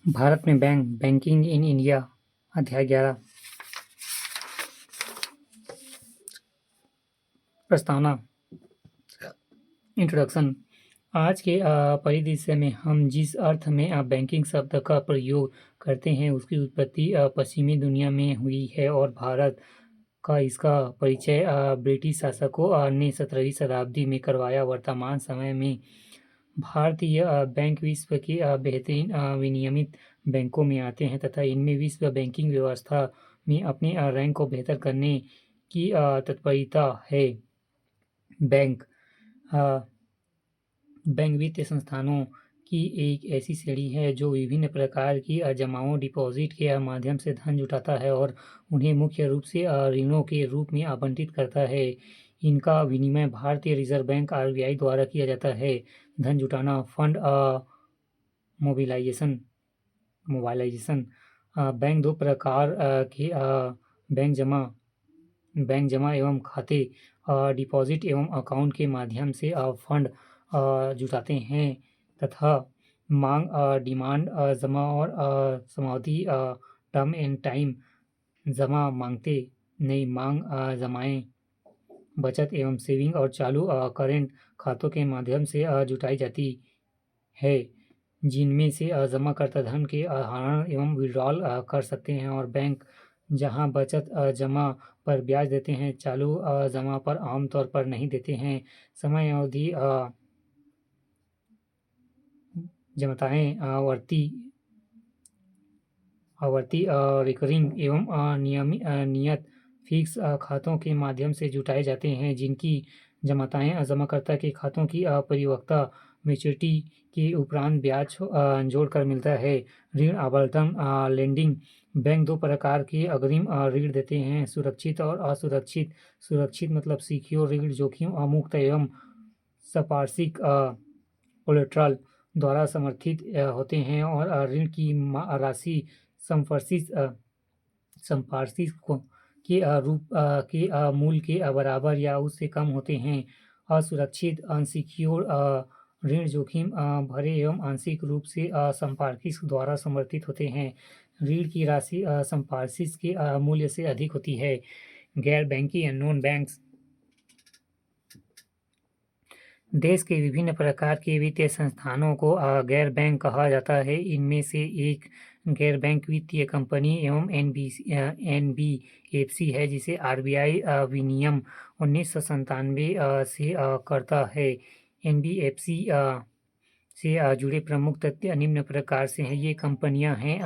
भारत में banking in India अध्याय 11 प्रस्तावना इंट्रोडक्शन। आज के परिदृश्य में हम जिस अर्थ में बैंकिंग शब्द का प्रयोग करते हैं उसकी उत्पत्ति पश्चिमी दुनिया में हुई है और भारत का इसका परिचय ब्रिटिश शासकों ने 17वीं शताब्दी में करवाया। वर्तमान समय में भारतीय बैंक विश्व के बेहतरीन विनियमित बैंकों में आते हैं तथा इनमें विश्व बैंकिंग व्यवस्था में अपने रैंक को बेहतर करने की तत्परता है। बैंक वित्तीय संस्थानों की एक ऐसी श्रेणी है जो विभिन्न प्रकार की जमाओं डिपॉजिट के माध्यम से धन जुटाता है और उन्हें मुख्य रूप से ऋणों के रूप में आवंटित करता है। इनका विनिमय भारतीय रिजर्व बैंक RBI द्वारा किया जाता है। धन जुटाना, फंड मोबिलाइजेशन। बैंक दो प्रकार के बैंक जमा एवं खाते डिपॉजिट एवं अकाउंट के माध्यम से फंड जुटाते हैं तथा मांग डिमांड जमा और समावधि टर्म एंड टाइम जमा मांगते नई मांग जमाएं बचत एवं सेविंग और चालू करेंट खातों के माध्यम से जुटाई जाती है, जिनमें से जमाकर्ता धन के आहरण एवं विड्रॉल कर सकते हैं और बैंक जहां बचत जमा पर ब्याज देते हैं, चालू जमा पर आमतौर पर नहीं देते हैं। समय अवधि जमाताएं आवर्ती रिकरिंग एवं नियत फिक्स खातों के माध्यम से जुटाए जाते हैं, जिनकी जमाताएं जमाकर्ता के खातों की परिपक्वता मैच्योरिटी के उपरांत ब्याज जोड़कर मिलता है। ऋण आवंटन लेंडिंग। बैंक दो प्रकार के अग्रिम ऋण देते हैं, सुरक्षित और असुरक्षित। सुरक्षित मतलब सिक्योर ऋण जोखिम मुक्त एवं संपार्श्विक कोलेटरल द्वारा समर्थित होते हैं और ऋण की राशि संपार्श्विक के रूप के मूल के बराबर या उससे कम होते हैं। असुरक्षित अनसिक्योर ऋण जोखिम भरे एवं आंशिक रूप से संपार्श्विक द्वारा समर्थित होते हैं। ऋण की राशि संपार्श्विक के मूल्य से अधिक होती है। गैर बैंकिंग नॉन बैंक्स। देश के विभिन्न प्रकार के वित्तीय संस्थानों को गैर बैंक कहा जाता है। इनमें से एक गैर बैंक वित्तीय कंपनी एवं NBFC है, जिसे RBI विनियम 1997 से करता है। NBFC से जुड़े प्रमुख तथ्य निम्न प्रकार से हैं। ये कंपनियां हैं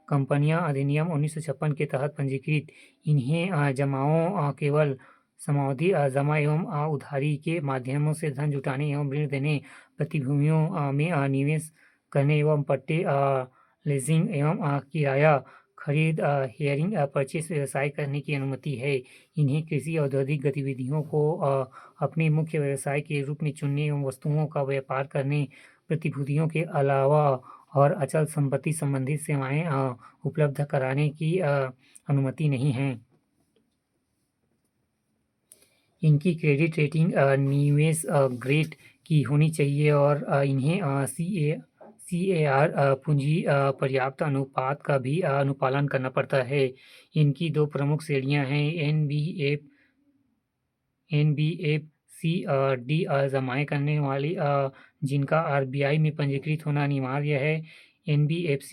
कंपनियां अधिनियम 1956 के तहत पंजीकृत। इन्हें जमाओं केवल समावधि जमा एवं उधारी के माध्यमों से धन जुटाने एवं ऋण देने, प्रतिभूतियों में निवेश करने एवं पट्टे लीजिंग एवं किराया खरीद हेयरिंग परचेस व्यवसाय करने की अनुमति है। इन्हें कृषि औद्योगिक गतिविधियों को अपने मुख्य व्यवसाय के रूप में चुनने एवं वस्तुओं का व्यापार करने, प्रतिभूतियों के अलावा और अचल संपत्ति संबंधित सेवाएं उपलब्ध कराने की अनुमति नहीं है। इनकी क्रेडिट रेटिंग निवेश ग्रेड की होनी चाहिए और इन्हें CAR पूंजी पर्याप्त अनुपात का भी अनुपालन करना पड़ता है। इनकी दो प्रमुख श्रेणियां हैं, NBFC डी जमाएं करने वाली जिनका RBI में पंजीकृत होना अनिवार्य है। NBFC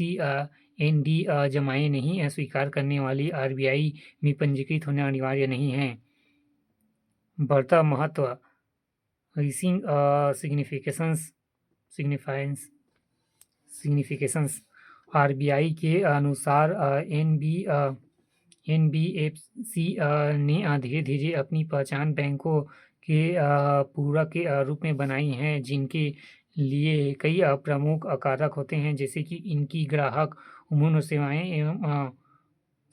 ND जमाएं नहीं स्वीकार करने वाली RBI में पंजीकृत होना अनिवार्य नहीं है। बढ़ता महत्व। Rising significations. RBI के अनुसार NBFC ने धीरे धीरे अपनी पहचान बैंकों के पूरक के रूप में बनाई है, जिनके लिए कई प्रमुख कारक होते हैं, जैसे कि इनकी ग्राहक उन्मुख सेवाएं एवं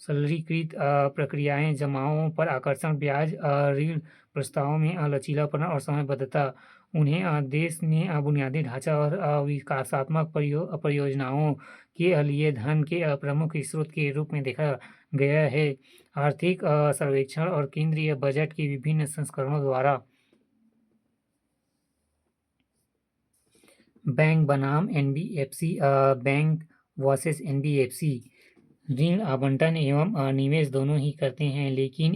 सरलीकृत प्रक्रियाएं, जमाओं पर आकर्षक ब्याज, ऋण प्रस्तावों में लचीलापन और समयबद्धता। उन्हें देश में बुनियादी ढांचा और विकासात्मक परियोजनाओं के लिए धन के प्रमुख स्रोत के रूप में देखा गया है। आर्थिक सर्वेक्षण और केंद्रीय बजट के विभिन्न संस्करणों द्वारा बैंक बनाम NBFC बैंक वर्सेस एनबीएफसी ऋण आवंटन एवं निवेश दोनों ही करते हैं, लेकिन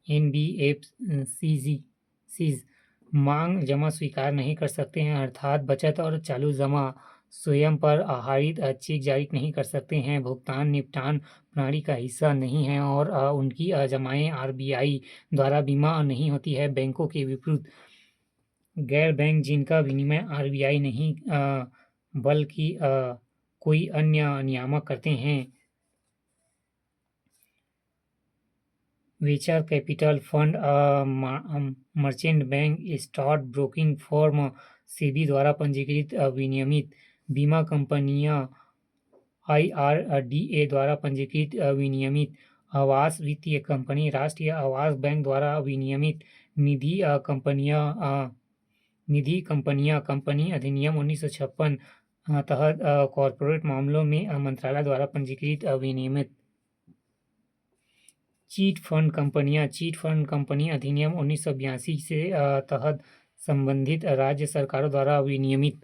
एनबीएफसीज मांग जमा स्वीकार नहीं कर सकते हैं, अर्थात बचत और चालू जमा स्वयं पर आधारित चेक जारी नहीं कर सकते हैं, भुगतान निपटान प्रणाली का हिस्सा नहीं है और उनकी जमाएं आरबीआई द्वारा बीमा नहीं होती है। बैंकों के विपरीत गैर बैंक जिनका विनियमन आरबीआई नहीं बल्कि कोई अन्य नियामक करते हैं, venture capital fund, merchant bank, stock broking firm, SEBI द्वारा पंजीकृत विनियमित बीमा कंपनियां, आईआरडीए द्वारा पंजीकृत विनियमित आवास वित्तीय कंपनी, राष्ट्रीय आवास बैंक द्वारा विनियमित निधि कंपनियां, कंपनी अधिनियम 1956 तहत कॉरपोरेट मामलों में मंत्रालय द्वारा पंजीकृत विनियमित चीट फंड कंपनी अधिनियम 1982 से तहत संबंधित राज्य सरकारों द्वारा विनियमित